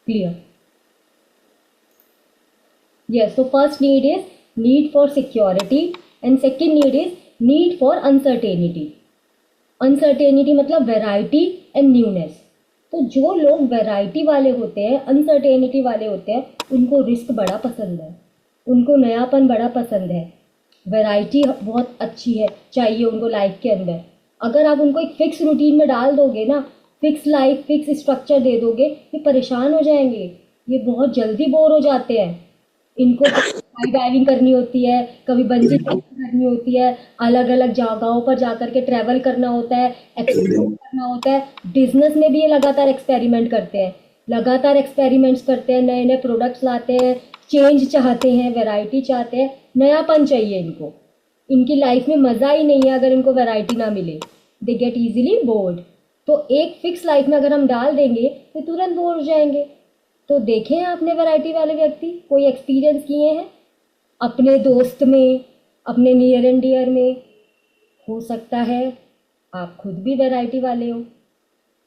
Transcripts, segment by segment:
Clear? Yes, so first need is need for security and second need is need for uncertainty. Uncertainty मतलब variety and newness. तो जो लोग variety वाले होते हैं, अनसर्टेनिटी वाले होते हैं, उनको रिस्क बड़ा पसंद है, उनको नयापन बड़ा पसंद है, वैरायटी बहुत अच्छी है चाहिए उनको लाइफ के अंदर. अगर आप उनको एक फिक्स रूटीन में डाल दोगे ना, फिक्स लाइफ फिक्स स्ट्रक्चर दे दोगे, ये परेशान हो जाएंगे, ये बहुत जल्दी बोर हो जाते हैं. इनको स्काई डाइविंग करनी होती है, कभी बंजी जंपिंग करनी होती है, अलग अलग जगहों पर जाकर के ट्रैवल करना होता है, एक्सप्लोर करना होता है. बिजनेस में भी ये लगातार एक्सपेरिमेंट करते हैं, लगातार एक्सपेरिमेंट्स करते हैं, नए नए प्रोडक्ट्स लाते हैं, चेंज चाहते हैं, वैरायटी चाहते हैं, नयापन चाहिए इनको. इनकी लाइफ में मज़ा ही नहीं है अगर इनको वैरायटी ना मिले, दे गेट इजीली बोर्ड. तो एक फिक्स लाइफ में अगर हम डाल देंगे तो तुरंत बोर हो जाएंगे. तो देखे हैं आपने वैरायटी वाले व्यक्ति, कोई एक्सपीरियंस किए हैं अपने दोस्त में, अपने नियर एंड डियर में? हो सकता है आप खुद भी वैरायटी वाले हो.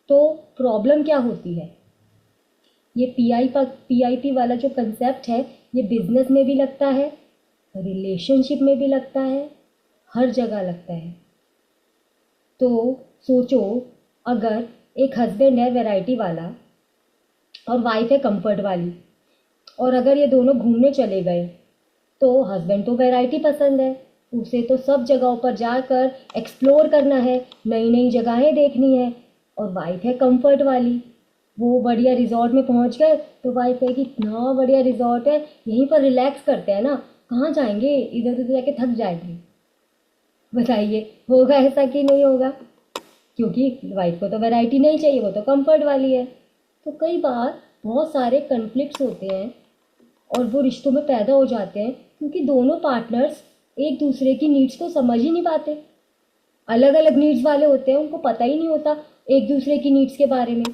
तो प्रॉब्लम क्या होती है, ये PIP वाला जो कंसेप्ट है ये बिजनेस में भी लगता है, रिलेशनशिप में भी लगता है, हर जगह लगता है. तो सोचो, अगर एक हस्बैंड है वैरायटी वाला और वाइफ है कंफर्ट वाली, और अगर ये दोनों घूमने चले गए तो हस्बैंड तो वैरायटी पसंद है, उसे तो सब जगहों पर जाकर एक्सप्लोर करना है, नई नई जगहें देखनी है, और वाइफ है कंफर्ट वाली, वो बढ़िया रिजॉर्ट में पहुंच गए तो वाइफ है कि इतना बढ़िया रिजॉर्ट है, यहीं पर रिलैक्स करते हैं ना, कहाँ जाएंगे, इधर उधर जाके थक जाएंगे. बताइए होगा ऐसा कि नहीं होगा? क्योंकि वाइफ को तो वैरायटी नहीं चाहिए, वो तो कंफर्ट वाली है. तो कई बार बहुत सारे कन्फ्लिक्ट्स होते हैं और वो रिश्तों में पैदा हो जाते हैं क्योंकि दोनों पार्टनर्स एक दूसरे की नीड्स को समझ ही नहीं पाते. अलग अलग नीड्स वाले होते हैं, उनको पता ही नहीं होता एक दूसरे की नीड्स के बारे में.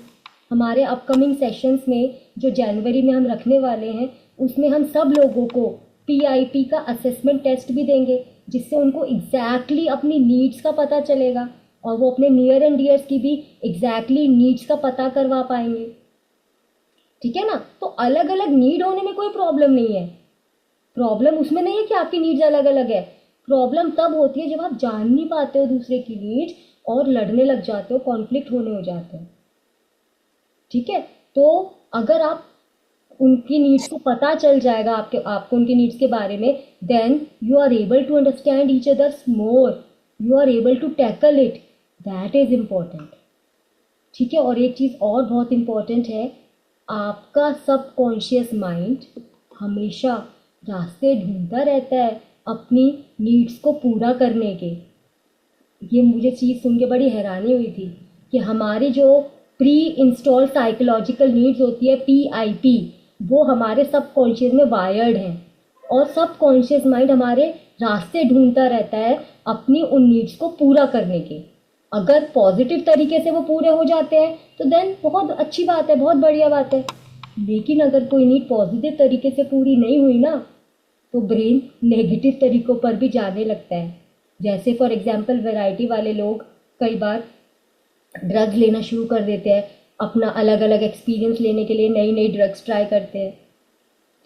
हमारे अपकमिंग सेशंस में जो जनवरी में हम रखने वाले हैं, उसमें हम सब लोगों को PIP का असेसमेंट टेस्ट भी देंगे, जिससे उनको एग्जैक्टली अपनी नीड्स का पता चलेगा और वो अपने नियर एंड डियर्स की भी एग्जैक्टली नीड्स का पता करवा पाएंगे. ठीक है ना? तो अलग अलग नीड होने में कोई प्रॉब्लम नहीं है. प्रॉब्लम उसमें नहीं है कि आपकी नीड्स अलग अलग है. प्रॉब्लम तब होती है जब आप जान नहीं पाते हो दूसरे की नीड्स और लड़ने लग जाते हो, कॉन्फ्लिक्ट होने हो जाते हैं. ठीक है? तो अगर आप उनकी नीड्स को पता चल जाएगा आपको उनकी नीड्स के बारे में, then you are able to understand each others more, you are able to tackle it. That is important. ठीक है? और एक चीज़ और बहुत इम्पॉर्टेंट है, आपका सबकॉन्शियस माइंड हमेशा रास्ते ढूंढता रहता है अपनी नीड्स को पूरा करने के. ये मुझे चीज़ सुन के बड़ी हैरानी हुई थी कि हमारी जो प्री इंस्टॉल साइकोलॉजिकल नीड्स होती है PIP, वो हमारे सबकॉन्शियस में वायर्ड हैं और सबकॉन्शियस माइंड हमारे रास्ते ढूंढता रहता है अपनी उन नीड्स को पूरा करने के. अगर पॉजिटिव तरीके से वो पूरे हो जाते हैं तो देन बहुत अच्छी बात है, बहुत बढ़िया बात है. लेकिन अगर कोई नीड पॉजिटिव तरीके से पूरी नहीं हुई ना, तो ब्रेन नेगेटिव तरीकों पर भी जाने लगता है. जैसे फॉर एग्जांपल वैरायटी वाले लोग कई बार ड्रग्स लेना शुरू कर देते हैं, अपना अलग अलग एक्सपीरियंस लेने के लिए नई नई ड्रग्स ट्राई करते हैं.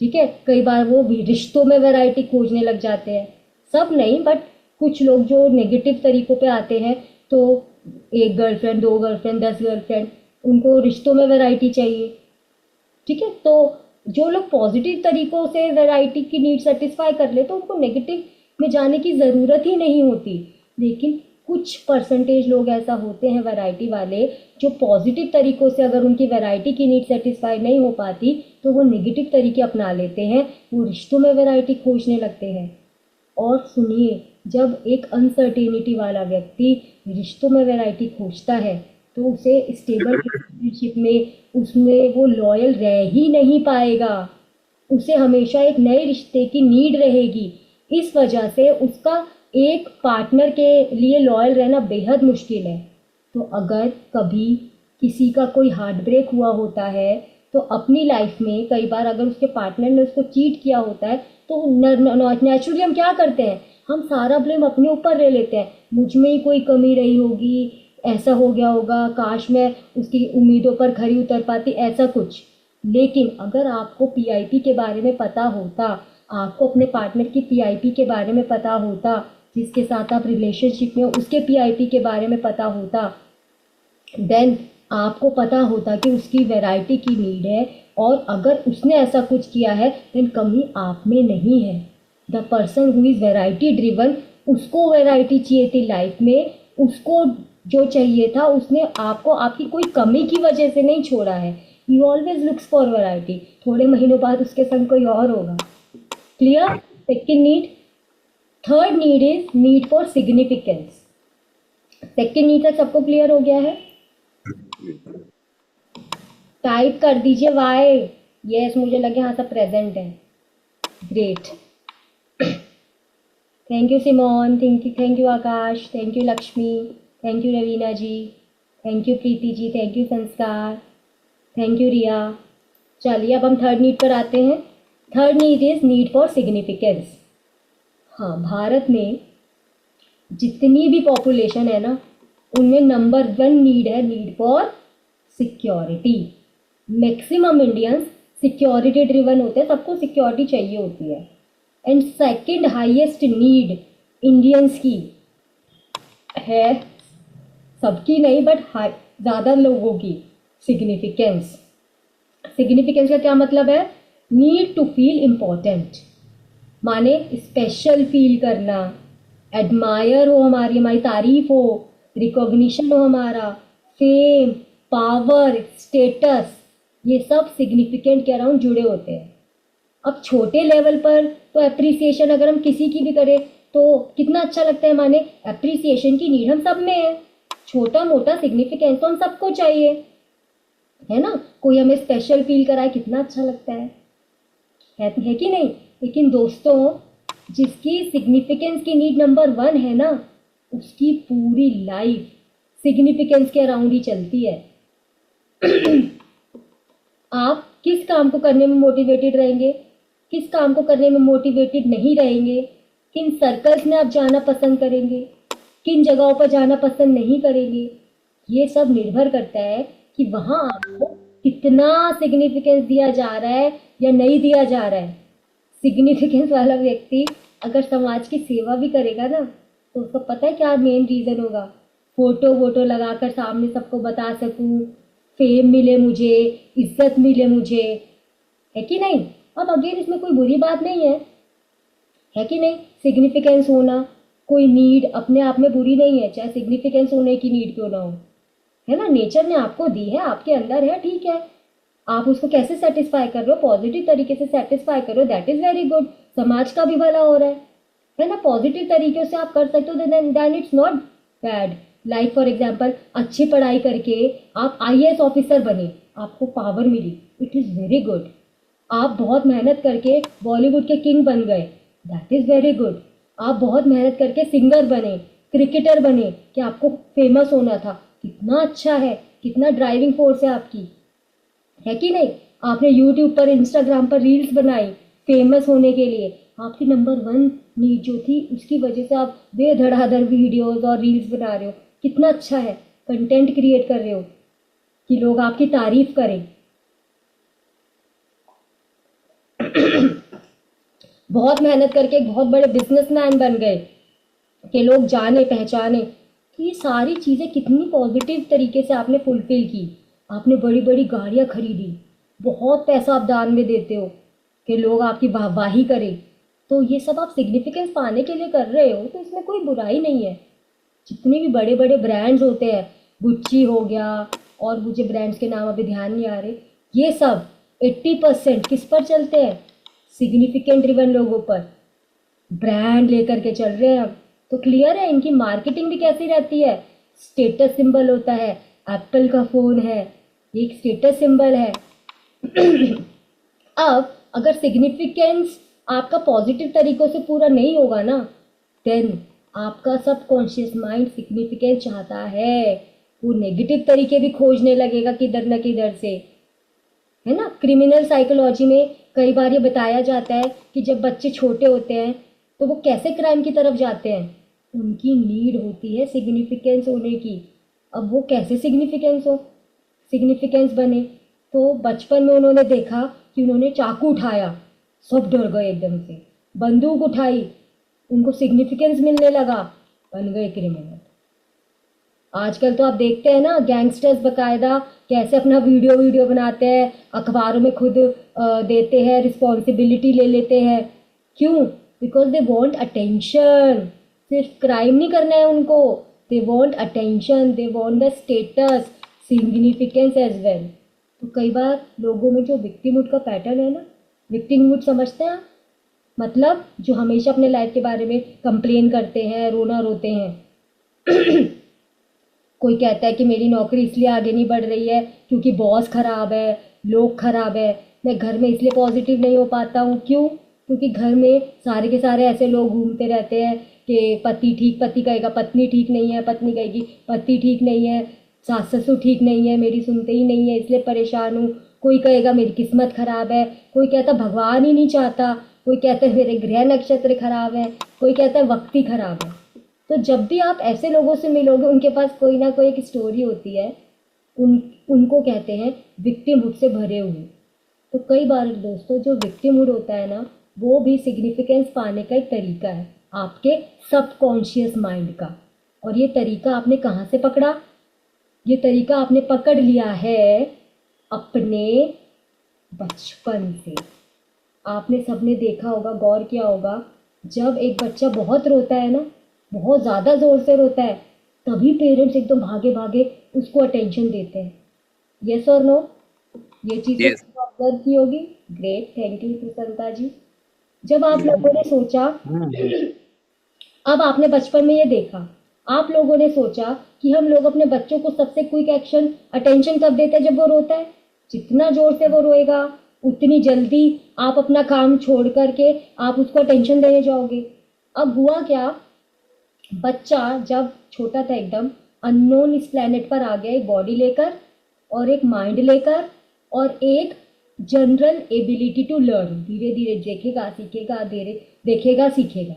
ठीक है? कई बार वो भी रिश्तों में वैरायटी खोजने लग जाते हैं. सब नहीं, बट कुछ लोग जो नेगेटिव तरीकों पे आते हैं, तो 1 गर्लफ्रेंड, 2 गर्लफ्रेंड, 10 गर्लफ्रेंड, उनको रिश्तों में वैरायटी चाहिए. ठीक है? तो जो लोग पॉजिटिव तरीकों से वैरायटी की नीड सेटिस्फाई कर ले तो उनको नेगेटिव में जाने की ज़रूरत ही नहीं होती. लेकिन कुछ परसेंटेज लोग ऐसा होते हैं वैरायटी वाले, जो पॉजिटिव तरीकों से अगर उनकी वैरायटी की नीड सेटिस्फाई नहीं हो पाती तो वो नेगेटिव तरीके अपना लेते हैं, वो रिश्तों में वैरायटी खोजने लगते हैं. और सुनिए, जब एक अनसर्टेनिटी वाला व्यक्ति रिश्तों में वैरायटी खोजता है तो उसे स्टेबल रिलेशनशिप में उसमें वो लॉयल रह ही नहीं पाएगा. उसे हमेशा एक नए रिश्ते की नीड रहेगी. इस वजह से उसका एक पार्टनर के लिए लॉयल रहना बेहद मुश्किल है. तो अगर कभी किसी का कोई हार्ट ब्रेक हुआ होता है तो अपनी लाइफ में कई बार अगर उसके पार्टनर ने उसको चीट किया होता है तो नेचुरली हम क्या करते हैं, हम सारा ब्लेम अपने ऊपर ले लेते हैं. मुझ में ही कोई कमी रही होगी, ऐसा हो गया होगा, काश मैं उसकी उम्मीदों पर खरी उतर पाती, ऐसा कुछ. लेकिन अगर आपको पीआईपी के बारे में पता होता, आपको अपने पार्टनर की पीआईपी के बारे में पता होता, जिसके साथ आप रिलेशनशिप में हो उसके पीआईपी के बारे में पता होता, देन आपको पता होता कि उसकी वैरायटी की नीड है, और अगर उसने ऐसा कुछ किया है देन कमी आप में नहीं है। The person who is variety driven, उसको वैरायटी चाहिए थी लाइफ में, उसको जो चाहिए था उसने आपको आपकी कोई कमी की वजह से नहीं छोड़ा है। ही ऑलवेज लुक्स फॉर वैरायटी। थोड़े महीनों बाद उसके संग कोई और होगा। Clear? Second need. Third need is need for significance. Second need तक सबको क्लियर हो गया है? टाइप कर दीजिए वाई। यस, मुझे लगे हाँ सब प्रेजेंट है। Great, thank you Simone, thank you Akash, thank you Lakshmi, thank you Raveena ji, thank you Preeti ji, thank you Sanskar, thank you Riya. चलिए अब हम थर्ड नीड पर आते हैं। Third need is need for significance. हाँ, भारत में जितनी भी पॉपुलेशन है ना, उनमें नंबर 1 नीड है need for security. Maximum Indians security driven होते हैं, सबको सिक्योरिटी चाहिए होती है। And second highest need Indians की है, सबकी नहीं बट ज़्यादा लोगों की, सिग्निफिकेंस। सिग्निफिकेंस का क्या मतलब है? नीड टू फील इम्पोर्टेंट, माने स्पेशल फील करना, एडमायर हो, हमारी हमारी तारीफ हो, रिकॉग्निशन हो, हमारा फेम, पावर, स्टेटस, ये सब सिग्निफिकेंट के अराउंड जुड़े होते हैं। अब छोटे लेवल पर तो अप्रिसिएशन अगर हम किसी की भी करें तो कितना अच्छा लगता है, माने अप्रिसिएशन की नीड हम सब में है। छोटा मोटा सिग्निफिकेंस तो हम सबको चाहिए, है ना? कोई हमें स्पेशल फील कराए, कितना अच्छा लगता है कि नहीं? लेकिन दोस्तों, जिसकी सिग्निफिकेंस की नीड नंबर 1 है ना, उसकी पूरी लाइफ सिग्निफिकेंस के अराउंड ही चलती है। आप किस काम को करने में मोटिवेटेड रहेंगे, किस काम को करने में मोटिवेटेड नहीं रहेंगे, किन सर्कल्स में आप जाना पसंद करेंगे, किन जगहों पर जाना पसंद नहीं करेंगे, ये सब निर्भर करता है कि वहाँ आपको कितना सिग्निफिकेंस दिया जा रहा है या नहीं दिया जा रहा है। सिग्निफिकेंस वाला व्यक्ति अगर समाज की सेवा भी करेगा ना, तो उसको पता है क्या मेन रीज़न होगा? फोटो वोटो लगाकर सामने सबको बता सकूं, फेम मिले मुझे, इज्जत मिले मुझे, है कि नहीं? अब अगेन इसमें कोई बुरी बात नहीं है कि नहीं? सिग्निफिकेंस होना कोई नीड अपने आप में बुरी नहीं है, चाहे सिग्निफिकेंस होने की नीड क्यों ना हो, है ना? नेचर ने आपको दी है, आपके अंदर है, ठीक है। आप उसको कैसे सेटिस्फाई कर रहे हो? पॉजिटिव तरीके से सेटिस्फाई करो, दैट इज वेरी गुड। समाज का भी भला हो रहा है ना? पॉजिटिव तरीके से आप कर सकते हो, then it's not bad. Like for example, अच्छी पढ़ाई करके आप आईएएस ऑफिसर बने, आपको पावर मिली, इट इज़ वेरी गुड। आप बहुत मेहनत करके बॉलीवुड के किंग बन गए, दैट इज़ वेरी गुड। आप बहुत मेहनत करके सिंगर बने, क्रिकेटर बने, कि आपको फेमस होना था, कितना अच्छा है, कितना ड्राइविंग फोर्स है आपकी, है कि नहीं? आपने यूट्यूब पर, इंस्टाग्राम पर रील्स बनाई फेमस होने के लिए, आपकी नंबर 1 नीड जो थी उसकी वजह से आप बेधड़ाधड़ वीडियोस और रील्स बना रहे हो, कितना अच्छा है। कंटेंट क्रिएट कर रहे हो कि लोग आपकी तारीफ करें। बहुत मेहनत करके एक बहुत बड़े बिजनेसमैन बन गए कि लोग जाने पहचाने। तो ये सारी चीज़ें कितनी पॉजिटिव तरीके से आपने फुलफिल की। आपने बड़ी बड़ी गाड़ियाँ खरीदी, बहुत पैसा आप दान में देते हो कि लोग आपकी वाहवाही करें। तो ये सब आप सिग्निफिकेंस पाने के लिए कर रहे हो, तो इसमें कोई बुराई नहीं है। जितने भी बड़े बड़े ब्रांड्स होते हैं, गुच्ची हो गया, और मुझे ब्रांड्स के नाम अभी ध्यान नहीं आ रहे, ये सब 80% किस पर चलते हैं? सिग्निफिकेंट ड्रिवन लोगों पर। ब्रांड लेकर के चल रहे हैं हम। तो क्लियर है, इनकी मार्केटिंग भी कैसी रहती है? स्टेटस सिंबल होता है। एप्पल का फ़ोन है, ये एक स्टेटस सिंबल है। अब अगर सिग्निफिकेंस आपका पॉजिटिव तरीकों से पूरा नहीं होगा ना, देन आपका सबकॉन्शियस माइंड सिग्निफिकेंस चाहता है, वो नेगेटिव तरीके भी खोजने लगेगा किधर न किधर से, है ना? क्रिमिनल साइकोलॉजी में कई बार ये बताया जाता है कि जब बच्चे छोटे होते हैं तो वो कैसे क्राइम की तरफ जाते हैं, उनकी नीड होती है सिग्निफिकेंस होने की। अब वो कैसे सिग्निफिकेंस बने? तो बचपन में उन्होंने देखा कि उन्होंने चाकू उठाया, सब डर गए एकदम से, बंदूक उठाई, उनको सिग्निफिकेंस मिलने लगा, बन गए क्रिमिनल। आजकल तो आप देखते हैं ना, गैंगस्टर्स बकायदा कैसे अपना वीडियो वीडियो बनाते हैं, अखबारों में खुद देते हैं, रिस्पॉन्सिबिलिटी ले लेते हैं। क्यों? Because they want attention. सिर्फ क्राइम नहीं करना है उनको, they want attention, they want the status, significance as well. तो कई बार लोगों में जो विक्टिमहुड का पैटर्न है ना, विक्टिमहुड समझते हैं आप? मतलब जो हमेशा अपने लाइफ के बारे में कंप्लेन करते हैं, रोना रोते हैं। कोई कहता है कि मेरी नौकरी इसलिए आगे नहीं बढ़ रही है क्योंकि बॉस खराब है, लोग खराब है, मैं घर में इसलिए पॉजिटिव नहीं हो पाता हूँ। क्यों? क्योंकि घर में सारे के सारे ऐसे लोग घूमते रहते हैं कि पति ठीक, पति कहेगा पत्नी ठीक नहीं है, पत्नी कहेगी पति ठीक नहीं है, सास ससुर ठीक नहीं है, मेरी सुनते ही नहीं है इसलिए परेशान हूँ। कोई कहेगा मेरी किस्मत खराब है, कोई कहता भगवान ही नहीं चाहता, कोई कहता है मेरे ग्रह नक्षत्र खराब है, कोई कहता है वक्त ही खराब है। तो जब भी आप ऐसे लोगों से मिलोगे, उनके पास कोई ना कोई एक स्टोरी होती है, उनको कहते हैं विक्टिमहुड से भरे हुए। तो कई बार दोस्तों जो विक्टिमहुड होता है ना, वो भी सिग्निफिकेंस पाने का एक तरीका है आपके सबकॉन्शियस माइंड का। और ये तरीका आपने कहाँ से पकड़ा? ये तरीका आपने पकड़ लिया है अपने बचपन से। आपने सबने देखा होगा, गौर किया होगा, जब एक बच्चा बहुत रोता है ना, बहुत ज़्यादा ज़ोर से रोता है, तभी पेरेंट्स एकदम भागे भागे उसको अटेंशन देते हैं। यस और नो? ये चीज़ Yes. तो ऑब्जर्व की होगी। ग्रेट, थैंक यू प्रसन्नता जी। जब आप लोगों ने सोचा, अब आपने बचपन में ये देखा, आप लोगों ने सोचा कि हम लोग अपने बच्चों को सबसे क्विक एक्शन अटेंशन कब देते हैं? जब वो रोता है। जितना जोर से वो रोएगा उतनी जल्दी आप अपना काम छोड़ करके आप उसको अटेंशन देने जाओगे। अब हुआ क्या, बच्चा जब छोटा था एकदम, अननोन इस प्लेनेट पर आ गया, एक बॉडी लेकर और एक माइंड लेकर और एक जनरल एबिलिटी टू लर्न। धीरे धीरे देखेगा सीखेगा, धीरे देखेगा सीखेगा।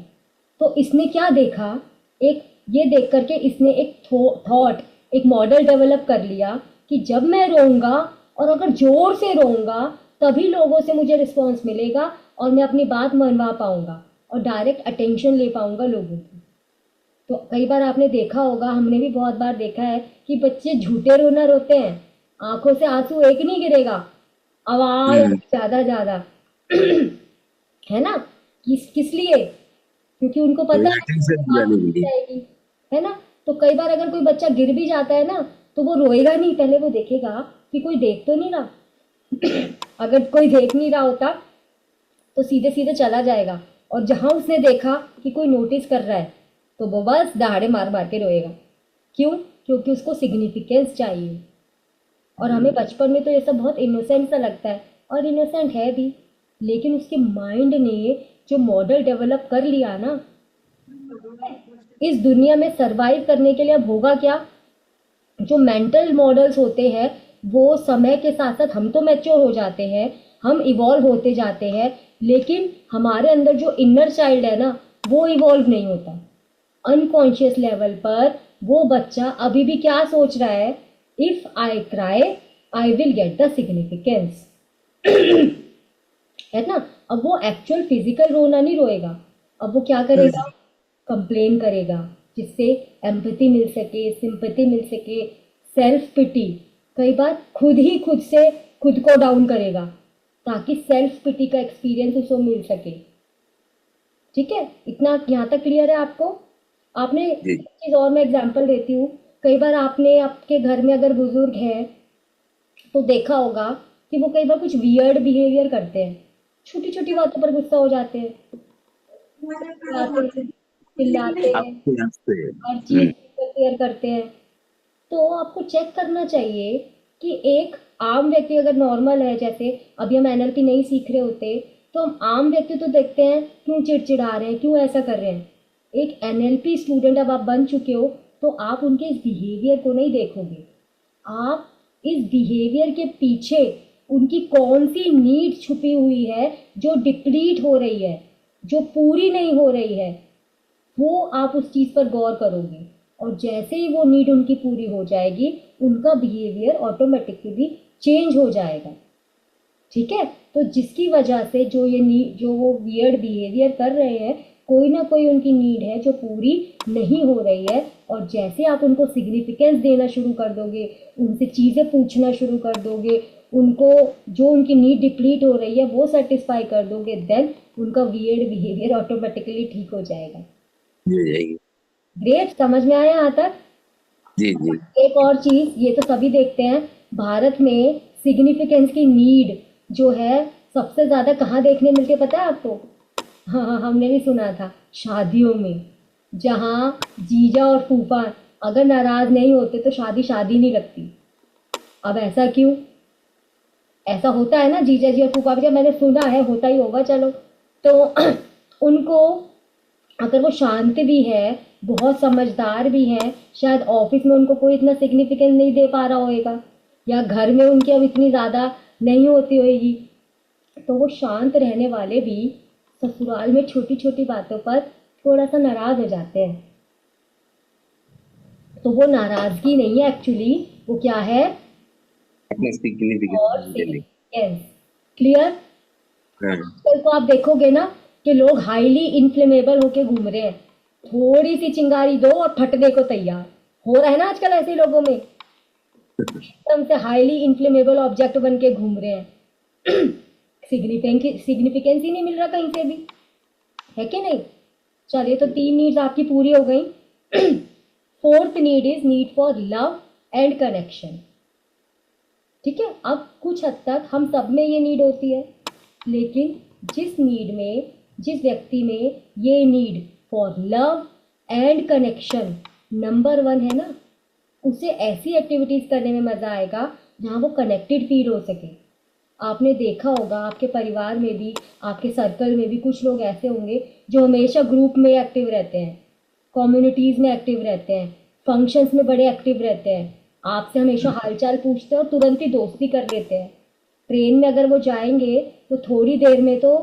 तो इसने क्या देखा, एक ये देख करके इसने एक थॉट, एक मॉडल डेवलप कर लिया कि जब मैं रोऊंगा और अगर जोर से रोऊंगा तभी लोगों से मुझे रिस्पॉन्स मिलेगा और मैं अपनी बात मनवा पाऊंगा और डायरेक्ट अटेंशन ले पाऊंगा लोगों की। तो कई बार आपने देखा होगा, हमने भी बहुत बार देखा है कि बच्चे झूठे रोना रोते हैं, आंखों से आंसू एक नहीं गिरेगा, आवाज Hmm. ज्यादा ज्यादा। है ना? किस किस लिए? क्योंकि उनको तो पता ये है कि attention बात दिलाने के सुनी लिए। जाएगी। है ना? तो कई बार अगर कोई बच्चा गिर भी जाता है ना, तो वो रोएगा नहीं, पहले वो देखेगा कि कोई देख तो नहीं रहा। अगर कोई देख नहीं रहा होता तो सीधे सीधे चला जाएगा, और जहां उसने देखा कि कोई नोटिस कर रहा है तो वो बस दहाड़े मार मार के रोएगा। क्यों? क्योंकि उसको सिग्निफिकेंस चाहिए। और हमें बचपन में तो ये सब बहुत इनोसेंट सा लगता है, और इनोसेंट है भी, लेकिन उसके माइंड ने जो मॉडल डेवलप कर लिया ना, इस दुनिया में सरवाइव करने के लिए अब होगा क्या, जो मेंटल मॉडल्स होते हैं वो समय के साथ साथ, हम तो मैच्योर हो जाते हैं, हम इवॉल्व होते जाते हैं, लेकिन हमारे अंदर जो इनर चाइल्ड है ना, वो इवॉल्व नहीं होता। अनकॉन्शियस लेवल पर वो बच्चा अभी भी क्या सोच रहा है, if I cry I will get the significance. है ना? अब वो एक्चुअल फिजिकल रोना नहीं रोएगा, अब वो क्या करेगा, कंप्लेन करेगा, जिससे एम्पैथी मिल सके, सिंपैथी मिल सके, सेल्फ पिटी। कई बार खुद ही खुद से खुद को डाउन करेगा ताकि सेल्फ पिटी का एक्सपीरियंस उसको मिल सके। ठीक है, इतना यहाँ तक क्लियर है आपको? आपने एक जी। चीज और मैं एग्जांपल देती हूँ। कई बार आपने आपके घर में अगर बुजुर्ग हैं तो देखा होगा कि वो कई बार कुछ वियर्ड बिहेवियर करते हैं, छोटी छोटी बातों पर गुस्सा हो जाते हैं, चिल्लाते हैं, चिल्लाते हैं, आपके यहाँ से। हर चीज इंटरफेयर करते हैं। तो आपको चेक करना चाहिए कि एक आम व्यक्ति अगर नॉर्मल है, जैसे अभी हम एनएलपी नहीं सीख रहे होते तो हम आम व्यक्ति तो देखते हैं क्यों चिड़चिड़ा रहे हैं, क्यों ऐसा कर रहे हैं। एक एनएलपी स्टूडेंट अब आप बन चुके हो तो आप उनके इस बिहेवियर को नहीं देखोगे, आप इस बिहेवियर के पीछे उनकी कौन सी नीड छुपी हुई है जो डिप्लीट हो रही है, जो पूरी नहीं हो रही है, वो आप उस चीज़ पर गौर करोगे। और जैसे ही वो नीड उनकी पूरी हो जाएगी, उनका बिहेवियर ऑटोमेटिकली चेंज हो जाएगा। ठीक है, तो जिसकी वजह से जो वो वियर्ड बिहेवियर कर रहे हैं, कोई ना कोई उनकी नीड है जो पूरी नहीं हो रही है। और जैसे आप उनको सिग्निफिकेंस देना शुरू कर दोगे, उनसे चीज़ें पूछना शुरू कर दोगे, उनको जो उनकी नीड डिप्लीट हो रही है वो सेटिस्फाई कर दोगे, देन उनका वियर्ड बिहेवियर ऑटोमेटिकली ठीक हो जाएगा। हो जाएगी। ग्रेट, समझ में आया यहाँ तक? जी जी। एक और चीज, ये तो सभी देखते हैं, भारत में सिग्निफिकेंस की नीड जो है सबसे ज्यादा कहाँ देखने मिलती है पता है आपको? हाँ हाँ, हमने भी सुना था, शादियों में। जहाँ जीजा और फूफा अगर नाराज नहीं होते तो शादी शादी नहीं लगती। अब ऐसा क्यों? ऐसा होता है ना, जीजा जी और फूफा भी, मैंने सुना है, होता ही होगा, चलो। तो उनको, अगर वो शांत भी है, बहुत समझदार भी है, शायद ऑफिस में उनको कोई इतना सिग्निफिकेंस नहीं दे पा रहा होएगा, या घर में उनकी अब इतनी ज़्यादा नहीं होती होएगी, तो वो शांत रहने वाले भी ससुराल में छोटी छोटी बातों पर थोड़ा सा नाराज हो जाते हैं। तो वो नाराजगी नहीं है एक्चुअली, वो क्या है? अपना और सिग्निफिकेंस के लिए। सिग्निफिकेंस। क्लियर? हाँ। आजकल तो आप देखोगे ना कि लोग हाईली इन्फ्लेमेबल होके घूम रहे हैं, थोड़ी सी चिंगारी दो और फटने को तैयार। हो रहा है ना आजकल ऐसे लोगों में, एकदम से हाईली इन्फ्लेमेबल ऑब्जेक्ट बन के घूम रहे हैं। सिग्निफिकेंस ही नहीं मिल रहा कहीं से भी, है कि नहीं? चलिए, तो 3 नीड्स आपकी पूरी हो गई। Fourth need is need for love and connection. ठीक है, अब कुछ हद तक हम सब में ये नीड होती है, लेकिन जिस व्यक्ति में ये need for love and connection number 1 है ना, उसे ऐसी एक्टिविटीज करने में मजा आएगा जहाँ वो कनेक्टेड फील हो सके। आपने देखा होगा आपके परिवार में भी, आपके सर्कल में भी कुछ लोग ऐसे होंगे जो हमेशा ग्रुप में एक्टिव रहते हैं, कम्युनिटीज में एक्टिव रहते हैं, फंक्शंस में बड़े एक्टिव रहते हैं, आपसे हमेशा हालचाल पूछते हैं और तुरंत ही दोस्ती कर लेते हैं। ट्रेन में अगर वो जाएंगे तो थोड़ी देर में तो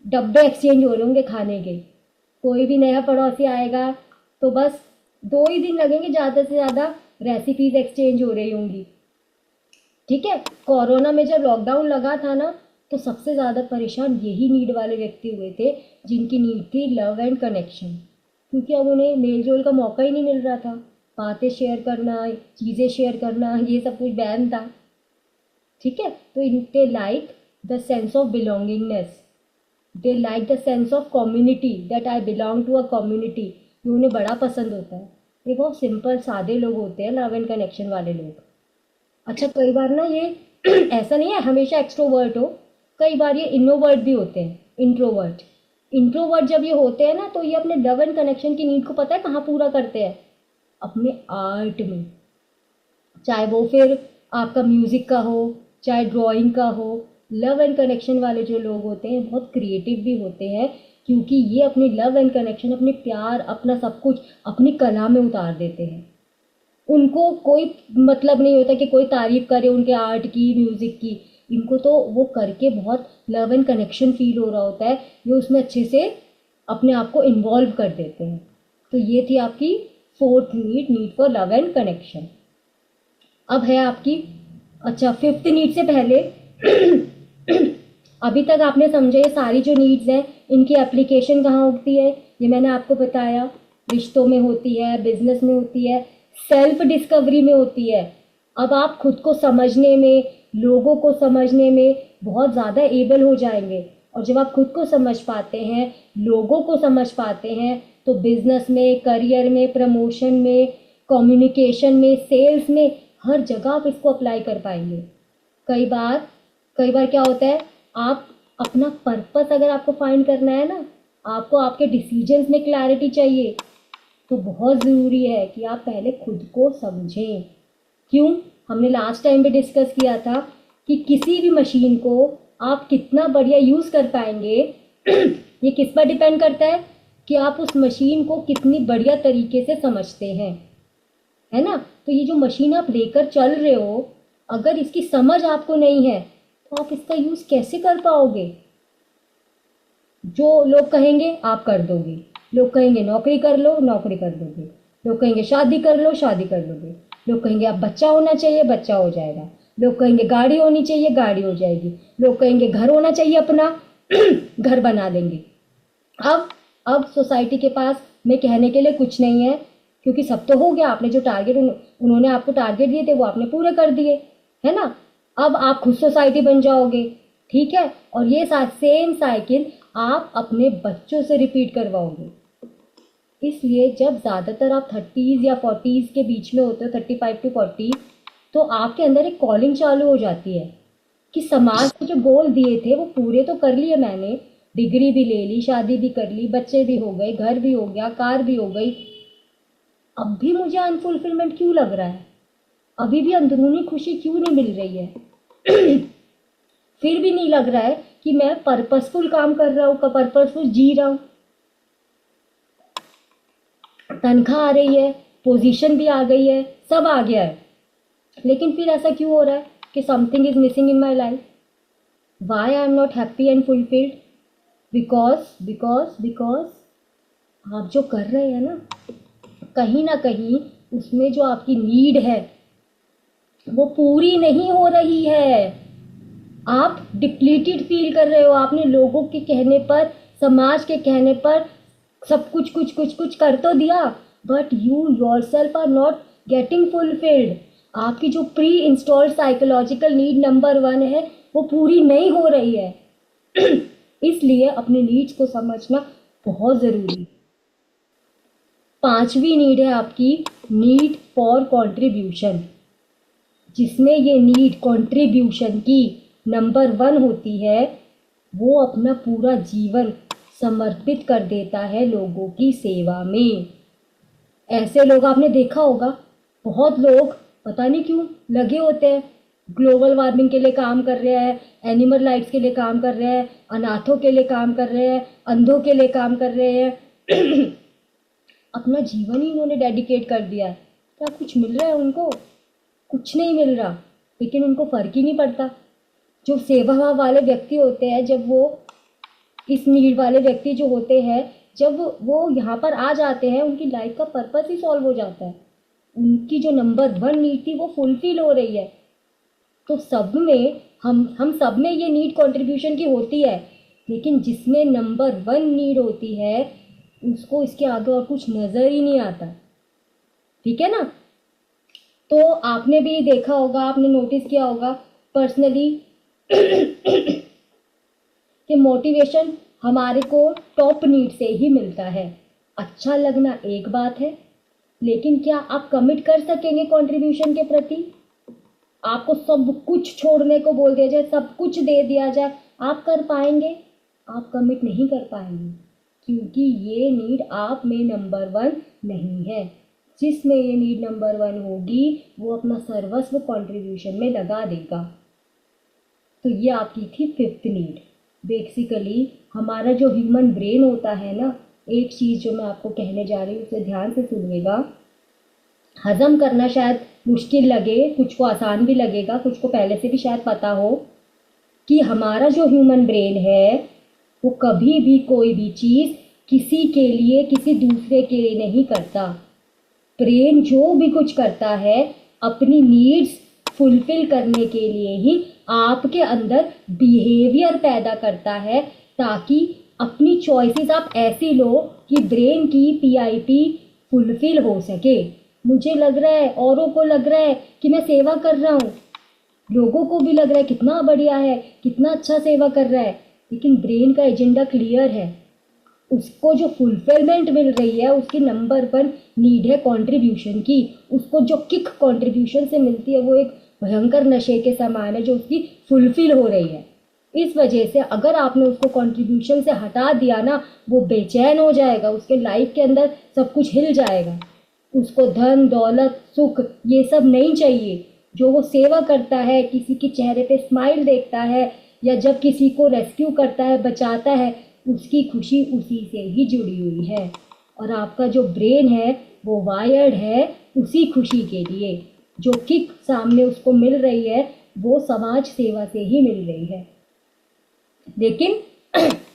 डब्बे एक्सचेंज हो रहे होंगे खाने के। कोई भी नया पड़ोसी आएगा तो बस 2 ही दिन लगेंगे ज़्यादा से ज़्यादा, रेसिपीज एक्सचेंज हो रही होंगी। ठीक है, कोरोना में जब लॉकडाउन लगा था ना, तो सबसे ज़्यादा परेशान यही नीड वाले व्यक्ति हुए थे, जिनकी नीड थी लव एंड कनेक्शन। क्योंकि अब उन्हें मेल जोल का मौका ही नहीं मिल रहा था, बातें शेयर करना, चीज़ें शेयर करना, ये सब कुछ बैन था। ठीक है, तो इनके like the sense of belongingness, they like the sense of community, that I belong to a community, ये उन्हें बड़ा पसंद होता है। ये बहुत सिंपल सादे लोग होते हैं, लव एंड कनेक्शन वाले लोग। अच्छा, कई बार ना ये ऐसा नहीं है हमेशा एक्सट्रोवर्ट हो, कई बार ये इनोवर्ट भी होते हैं, इंट्रोवर्ट। इंट्रोवर्ट जब ये होते हैं ना, तो ये अपने लव एंड कनेक्शन की नीड को पता है कहाँ पूरा करते हैं? अपने आर्ट में। चाहे वो फिर आपका म्यूजिक का हो, चाहे ड्राइंग का हो। लव एंड कनेक्शन वाले जो लोग होते हैं बहुत क्रिएटिव भी होते हैं, क्योंकि ये अपनी लव एंड कनेक्शन, अपने प्यार, अपना सब कुछ अपनी कला में उतार देते हैं। उनको कोई मतलब नहीं होता कि कोई तारीफ करे उनके आर्ट की, म्यूजिक की। इनको तो वो करके बहुत लव एंड कनेक्शन फील हो रहा होता है, ये उसमें अच्छे से अपने आप को इन्वॉल्व कर देते हैं। तो ये थी आपकी fourth need, need for love and connection. अब है आपकी, अच्छा, फिफ्थ नीड से पहले अभी तक आपने समझे ये सारी जो नीड्स हैं, इनकी एप्लीकेशन कहाँ होती है? ये मैंने आपको बताया, रिश्तों में होती है, बिजनेस में होती है, सेल्फ डिस्कवरी में होती है। अब आप खुद को समझने में, लोगों को समझने में बहुत ज़्यादा एबल हो जाएंगे। और जब आप खुद को समझ पाते हैं, लोगों को समझ पाते हैं, तो बिजनेस में, करियर में, प्रमोशन में, कम्युनिकेशन में, सेल्स में, हर जगह आप इसको अप्लाई कर पाएंगे। कई बार कई बार क्या होता है, आप अपना पर्पस अगर आपको फाइंड करना है ना, आपको आपके डिसीजंस में क्लैरिटी चाहिए, तो बहुत ज़रूरी है कि आप पहले खुद को समझें। क्यों? हमने लास्ट टाइम भी डिस्कस किया था कि किसी भी मशीन को आप कितना बढ़िया यूज़ कर पाएंगे, ये किस पर डिपेंड करता है कि आप उस मशीन को कितनी बढ़िया तरीके से समझते हैं, है ना? तो ये जो मशीन आप लेकर चल रहे हो, अगर इसकी समझ आपको नहीं है तो आप इसका यूज़ कैसे कर पाओगे? जो लोग कहेंगे आप कर दोगे, लोग कहेंगे नौकरी कर लो, नौकरी कर दोगे, लोग कहेंगे शादी कर लो, शादी कर लोगे, लोग कहेंगे अब बच्चा होना चाहिए, बच्चा हो जाएगा, लोग कहेंगे गाड़ी होनी चाहिए, गाड़ी हो जाएगी। लोग कहेंगे घर होना चाहिए अपना, घर बना देंगे। अब सोसाइटी के पास में कहने के लिए कुछ नहीं है, क्योंकि सब तो हो गया। आपने जो टारगेट उन्होंने आपको टारगेट दिए थे वो आपने पूरे कर दिए, है ना। अब आप खुद सोसाइटी बन जाओगे, ठीक है। और ये सेम साइकिल आप अपने बच्चों से रिपीट करवाओगे। इसलिए जब ज़्यादातर आप 30s या 40s के बीच में होते हो, 35 to 40, तो आपके अंदर एक कॉलिंग चालू हो जाती है कि समाज के जो गोल दिए थे वो पूरे तो कर लिए मैंने, डिग्री भी ले ली, शादी भी कर ली, बच्चे भी हो गए, घर भी हो गया, कार भी हो गई, अब भी मुझे अनफुलफिलमेंट क्यों लग रहा है, अभी भी अंदरूनी खुशी क्यों नहीं मिल रही है। फिर भी नहीं लग रहा है कि मैं पर्पसफुल काम कर रहा हूँ, पर्पसफुल जी रहा हूँ, तनख्वाह आ रही है, पोजीशन भी आ गई है, सब आ गया है, लेकिन फिर ऐसा क्यों हो रहा है कि something is missing in my life. Why I am not happy and fulfilled? Because आप जो कर रहे हैं ना, कहीं ना कहीं उसमें जो आपकी नीड है वो पूरी नहीं हो रही है। आप डिप्लीटेड फील कर रहे हो। आपने लोगों के कहने पर, समाज के कहने पर सब कुछ कर तो दिया, but you yourself are not getting fulfilled. आपकी जो pre installed psychological need number 1 है वो पूरी नहीं हो रही है। इसलिए अपने नीड्स को समझना बहुत ज़रूरी है। 5वीं नीड है आपकी नीड फॉर कंट्रीब्यूशन, जिसमें ये नीड कंट्रीब्यूशन की नंबर 1 होती है। वो अपना पूरा जीवन समर्पित कर देता है लोगों की सेवा में। ऐसे लोग आपने देखा होगा, बहुत लोग पता नहीं क्यों लगे होते हैं, ग्लोबल वार्मिंग के लिए काम कर रहे हैं, एनिमल राइट्स के लिए काम कर रहे हैं, अनाथों के लिए काम कर रहे हैं, अंधों के लिए काम कर रहे हैं। अपना जीवन ही उन्होंने डेडिकेट कर दिया है। क्या कुछ मिल रहा है उनको? कुछ नहीं मिल रहा, लेकिन उनको फर्क ही नहीं पड़ता। जो सेवा वाले व्यक्ति होते हैं, जब वो इस नीड वाले व्यक्ति जो होते हैं, जब वो यहाँ पर आ जाते हैं, उनकी लाइफ का पर्पस ही सॉल्व हो जाता है। उनकी जो नंबर 1 नीड थी वो फुलफिल हो रही है। तो सब में हम सब में ये नीड कंट्रीब्यूशन की होती है, लेकिन जिसमें नंबर 1 नीड होती है उसको इसके आगे और कुछ नज़र ही नहीं आता, ठीक है ना। तो आपने भी देखा होगा, आपने नोटिस किया होगा पर्सनली कि मोटिवेशन हमारे को टॉप नीड से ही मिलता है। अच्छा लगना एक बात है, लेकिन क्या आप कमिट कर सकेंगे कंट्रीब्यूशन के प्रति? आपको सब कुछ छोड़ने को बोल दिया जाए, सब कुछ दे दिया जाए, आप कर पाएंगे? आप कमिट नहीं कर पाएंगे, क्योंकि ये नीड आप में नंबर 1 नहीं है। जिसमें ये नीड नंबर 1 होगी वो अपना सर्वस्व कंट्रीब्यूशन में लगा देगा। तो ये आपकी थी 5th नीड। बेसिकली हमारा जो ह्यूमन ब्रेन होता है ना, एक चीज़ जो मैं आपको कहने जा रही हूँ उसे ध्यान से सुनिएगा। हजम करना शायद मुश्किल लगे, कुछ को आसान भी लगेगा, कुछ को पहले से भी शायद पता हो कि हमारा जो ह्यूमन ब्रेन है वो कभी भी कोई भी चीज़ किसी के लिए, किसी दूसरे के लिए नहीं करता। ब्रेन जो भी कुछ करता है अपनी नीड्स फुलफिल करने के लिए ही आपके अंदर बिहेवियर पैदा करता है, ताकि अपनी चॉइसेस आप ऐसी लो कि ब्रेन की पीआईपी फुलफिल हो सके। मुझे लग रहा है, औरों को लग रहा है कि मैं सेवा कर रहा हूँ, लोगों को भी लग रहा है कितना बढ़िया है, कितना अच्छा सेवा कर रहा है, लेकिन ब्रेन का एजेंडा क्लियर है। उसको जो फुलफिलमेंट मिल रही है, उसकी नंबर 1 नीड है कंट्रीब्यूशन की। उसको जो किक कंट्रीब्यूशन से मिलती है वो एक भयंकर नशे के समान है जो उसकी फुलफिल हो रही है। इस वजह से अगर आपने उसको कंट्रीब्यूशन से हटा दिया ना, वो बेचैन हो जाएगा, उसके लाइफ के अंदर सब कुछ हिल जाएगा। उसको धन दौलत सुख ये सब नहीं चाहिए। जो वो सेवा करता है, किसी के चेहरे पे स्माइल देखता है, या जब किसी को रेस्क्यू करता है, बचाता है, उसकी खुशी उसी से ही जुड़ी हुई है। और आपका जो ब्रेन है वो वायर्ड है उसी खुशी के लिए। जो किक सामने उसको मिल रही है वो समाज सेवा से ही मिल रही है। लेकिन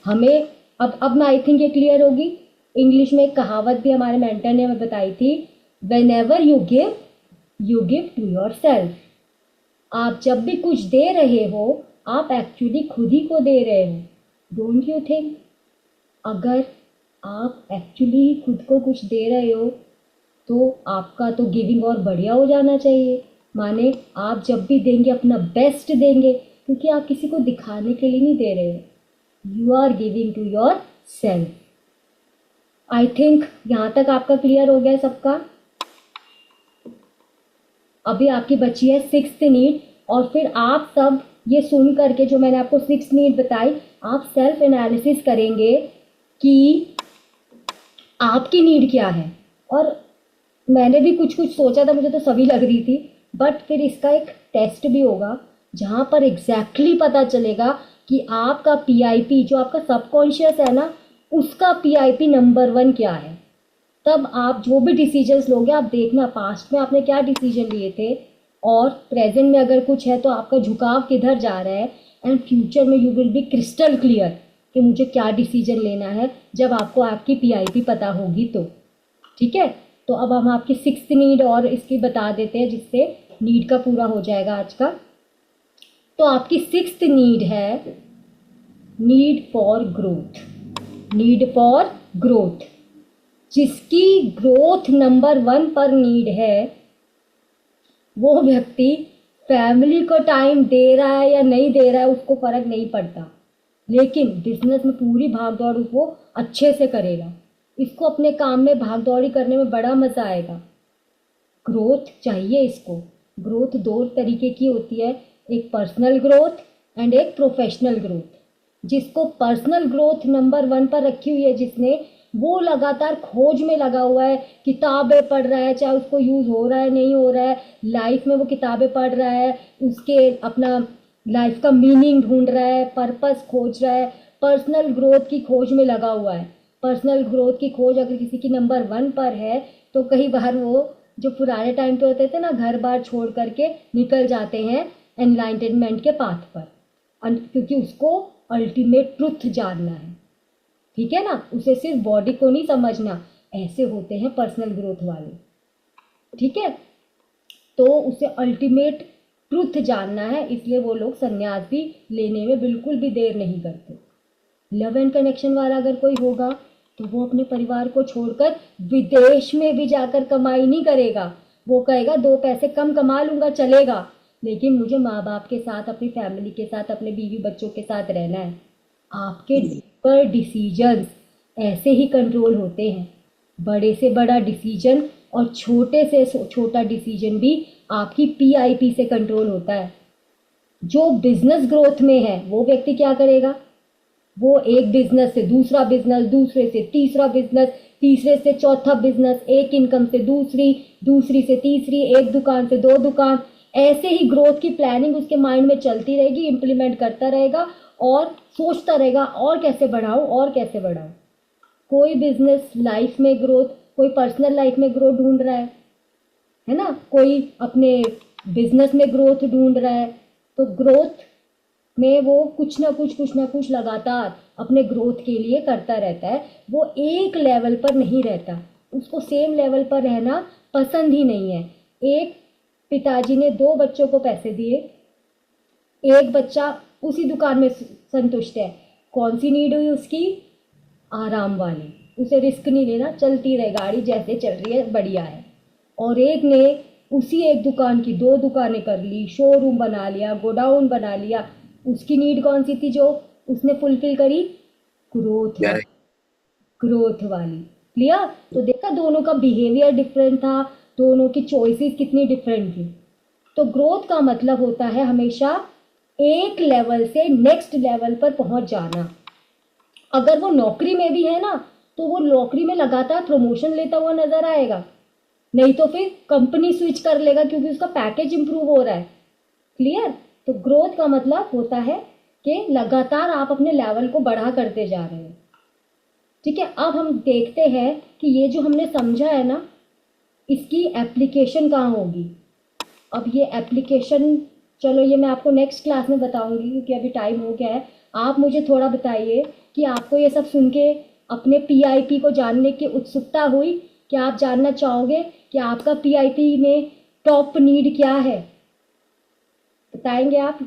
हमें अब मैं आई थिंक ये क्लियर होगी। इंग्लिश में एक कहावत भी हमारे मेंटर ने हमें बताई थी, whenever you give to yourself. आप जब भी कुछ दे रहे हो आप एक्चुअली खुद ही को दे रहे हो, डोंट यू थिंक? अगर आप एक्चुअली खुद को कुछ दे रहे हो तो आपका तो गिविंग और बढ़िया हो जाना चाहिए। माने आप जब भी देंगे अपना बेस्ट देंगे, क्योंकि आप किसी को दिखाने के लिए नहीं दे रहे हो, you are giving to yourself. I think यहाँ तक आपका क्लियर हो गया है सबका। अभी आपकी बची है सिक्स्थ नीड, और फिर आप सब ये सुन करके जो मैंने आपको सिक्स्थ नीड बताई, आप सेल्फ एनालिसिस करेंगे कि आपकी नीड क्या है। और मैंने भी कुछ कुछ सोचा था, मुझे तो सभी लग रही थी, बट फिर इसका एक टेस्ट भी होगा जहाँ पर एग्जैक्टली पता चलेगा कि आपका पीआईपी, जो आपका सबकॉन्शियस है ना, उसका पीआईपी नंबर 1 क्या है। तब आप जो भी डिसीजंस लोगे, आप देखना पास्ट में आपने क्या डिसीजन लिए थे और प्रेजेंट में अगर कुछ है तो आपका झुकाव किधर जा रहा है, एंड फ्यूचर में you will be crystal clear कि मुझे क्या डिसीजन लेना है जब आपको आपकी पीआईपी पता होगी तो। ठीक है, तो अब हम आपकी सिक्स्थ नीड और इसकी बता देते हैं जिससे नीड का पूरा हो जाएगा आज का। तो आपकी सिक्स्थ नीड है need for growth. Need for growth, जिसकी ग्रोथ नंबर 1 पर नीड है, वो व्यक्ति फैमिली को टाइम दे रहा है या नहीं दे रहा है उसको फर्क नहीं पड़ता, लेकिन बिजनेस में पूरी भागदौड़ वो अच्छे से करेगा। इसको अपने काम में भागदौड़ी करने में बड़ा मजा आएगा। ग्रोथ चाहिए इसको। ग्रोथ 2 तरीके की होती है, एक पर्सनल ग्रोथ एंड एक प्रोफेशनल ग्रोथ। जिसको पर्सनल ग्रोथ नंबर 1 पर रखी हुई है, जिसने, वो लगातार खोज में लगा हुआ है, किताबें पढ़ रहा है, चाहे उसको यूज़ हो रहा है नहीं हो रहा है, लाइफ में वो किताबें पढ़ रहा है, उसके अपना लाइफ का मीनिंग ढूंढ रहा है, पर्पस खोज रहा है, पर्सनल ग्रोथ की खोज में लगा हुआ है। पर्सनल ग्रोथ की खोज अगर किसी की नंबर 1 पर है तो कई बार वो जो पुराने टाइम पे होते थे ना, घर बार छोड़ करके निकल जाते हैं एनलाइटनमेंट के पाथ पर, क्योंकि उसको अल्टीमेट ट्रुथ जानना है। ठीक है ना, उसे सिर्फ बॉडी को नहीं समझना। ऐसे होते हैं पर्सनल ग्रोथ वाले। ठीक है, तो उसे अल्टीमेट ट्रुथ जानना है, इसलिए वो लोग संन्यास भी लेने में बिल्कुल भी देर नहीं करते। लव एंड कनेक्शन वाला अगर कोई होगा तो वो अपने परिवार को छोड़कर विदेश में भी जाकर कमाई नहीं करेगा। वो कहेगा 2 पैसे कम कमा लूंगा चलेगा, लेकिन मुझे माँ बाप के साथ, अपनी फैमिली के साथ, अपने बीवी बच्चों के साथ रहना है। आपके पर डिसीजंस ऐसे ही कंट्रोल होते हैं। बड़े से बड़ा डिसीजन और छोटे से छोटा डिसीजन भी आपकी पीआईपी से कंट्रोल होता है। जो बिजनेस ग्रोथ में है वो व्यक्ति क्या करेगा, वो एक बिजनेस से दूसरा बिजनेस, दूसरे से तीसरा बिजनेस, तीसरे से चौथा बिजनेस, एक इनकम से दूसरी, दूसरी से तीसरी, एक दुकान से 2 दुकान, ऐसे ही ग्रोथ की प्लानिंग उसके माइंड में चलती रहेगी, इम्प्लीमेंट करता रहेगा और सोचता रहेगा और कैसे बढ़ाऊं और कैसे बढ़ाऊं। कोई बिजनेस लाइफ में ग्रोथ, कोई पर्सनल लाइफ में ग्रोथ ढूंढ रहा है ना, कोई अपने बिजनेस में ग्रोथ ढूंढ रहा है। तो ग्रोथ में वो कुछ ना कुछ लगातार अपने ग्रोथ के लिए करता रहता है। वो एक लेवल पर नहीं रहता, उसको सेम लेवल पर रहना पसंद ही नहीं है। एक पिताजी ने 2 बच्चों को पैसे दिए, एक बच्चा उसी दुकान में संतुष्ट है। कौन सी नीड हुई उसकी, आराम वाली, उसे रिस्क नहीं लेना, चलती रहे गाड़ी जैसे चल रही है बढ़िया है। और एक ने उसी एक दुकान की 2 दुकानें कर ली, शोरूम बना लिया, गोडाउन बना लिया। उसकी नीड कौन सी थी जो उसने फुलफिल करी, ग्रोथ वाली, ग्रोथ वाली। क्लियर? तो देखा दोनों का बिहेवियर डिफरेंट था, दोनों की चॉइसेस कितनी डिफरेंट थी। तो ग्रोथ का मतलब होता है हमेशा एक लेवल से नेक्स्ट लेवल पर पहुंच जाना। अगर वो नौकरी में भी है ना, तो वो नौकरी में लगातार प्रमोशन लेता हुआ नजर आएगा, नहीं तो फिर कंपनी स्विच कर लेगा क्योंकि उसका पैकेज इंप्रूव हो रहा है। क्लियर? तो ग्रोथ का मतलब होता है कि लगातार आप अपने लेवल को बढ़ा करते जा रहे हो। ठीक है, अब हम देखते हैं कि ये जो हमने समझा है ना, इसकी एप्लीकेशन कहाँ होगी। अब ये एप्लीकेशन, चलो ये मैं आपको नेक्स्ट क्लास में बताऊंगी क्योंकि अभी टाइम हो गया है। आप मुझे थोड़ा बताइए कि आपको ये सब सुन के अपने पीआईपी को जानने की उत्सुकता हुई। क्या आप जानना चाहोगे कि आपका पीआईपी में टॉप नीड क्या है? बताएंगे आप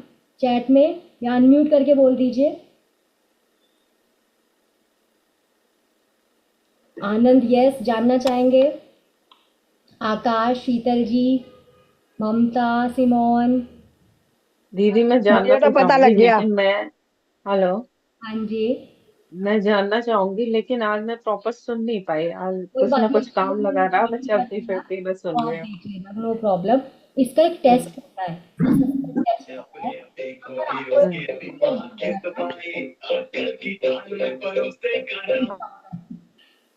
चैट में या अनम्यूट करके बोल दीजिए। आनंद यस जानना चाहेंगे। आकाश, शीतल जी, ममता, सिमोन। दीदी मैं जानना मुझे तो तो पता चाहूंगी लग गया। लेकिन मैं हेलो हाँ जी। मैं जानना चाहूंगी लेकिन आज मैं प्रॉपर सुन नहीं पाई। आज कोई कुछ बात ना नहीं, कुछ काम लगा रहा, मैं कर चलती लेना फिरती मैं तो सुन आप रही हूँ। देख लेना, नो प्रॉब्लम। इसका एक टेस्ट होता है, असेसमेंट टेस्ट होता है, उसमें आपको हम्म, क्वेश्चन दिया जाता है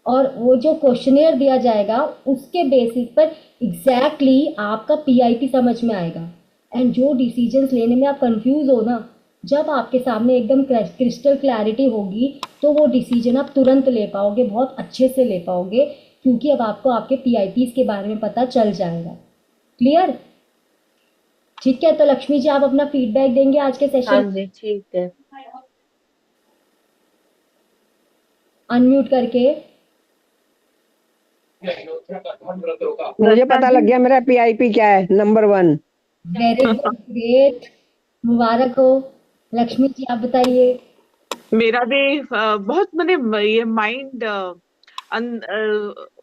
और वो जो क्वेश्चनेयर दिया जाएगा उसके बेसिस पर एग्जैक्टली आपका पीआईपी समझ में आएगा। एंड जो डिसीजंस लेने में आप कंफ्यूज हो ना, जब आपके सामने एकदम क्रिस्टल क्लैरिटी होगी तो वो डिसीजन आप तुरंत ले पाओगे, बहुत अच्छे से ले पाओगे, क्योंकि अब आपको आपके पीआईपीज के बारे में पता चल जाएगा। क्लियर? ठीक है, तो लक्ष्मी जी आप अपना फीडबैक देंगे आज के हाँ सेशन, जी ठीक है। अनम्यूट करके। मुझे रचना पता जी लग गया मेरा पीआईपी क्या है, नंबर 1। वेरी गुड, ग्रेट, मुबारक हो। लक्ष्मी जी आप बताइए। मेरा भी बहुत मैंने ये माइंड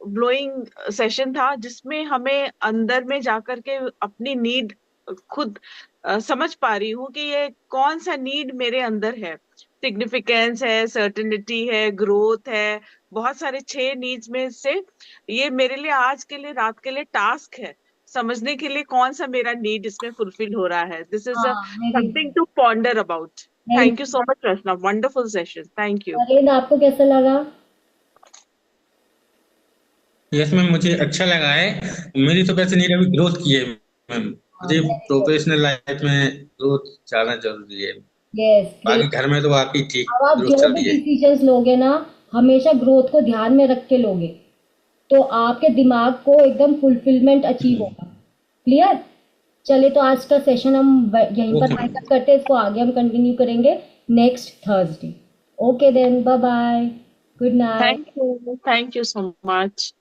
ब्लोइंग सेशन था जिसमें हमें अंदर में जाकर के अपनी नीड खुद समझ पा रही हूँ कि ये कौन सा नीड मेरे अंदर है। सिग्निफिकेंस है, सर्टेनिटी है, ग्रोथ है, बहुत सारे 6 नीड्स में से ये मेरे लिए आज के लिए रात के लिए टास्क है समझने के लिए कौन सा मेरा नीड इसमें फुलफिल हो रहा है। दिस इज हाँ, very something good, to ponder about. Thank Thank you यू। so much, Rachna. Wonderful session. Thank you. Narendra आपको कैसा लगा? यस मैम, मुझे अच्छा लगा है। मेरी तो वैसे नहीं, अभी ग्रोथ की है मैम। हाँ, मुझे वेरी गुड, प्रोफेशनल लाइफ में ग्रोथ ज्यादा जरूरी है। यस बाकी ग्रेट। घर में तो बाकी ठीक अब आप ग्रोथ जो चल भी रही है। डिसीजंस लोगे ना, हमेशा ग्रोथ को ध्यान में रख के लोगे, तो आपके दिमाग को एकदम फुलफिलमेंट अचीव होगा। क्लियर? चलिए, तो आज का सेशन हम यहीं पर ओके वाइंड मैम। अप करते हैं, इसको आगे हम कंटिन्यू करेंगे next Thursday. Okay then, bye bye, good night. Thank you. Thank you so much.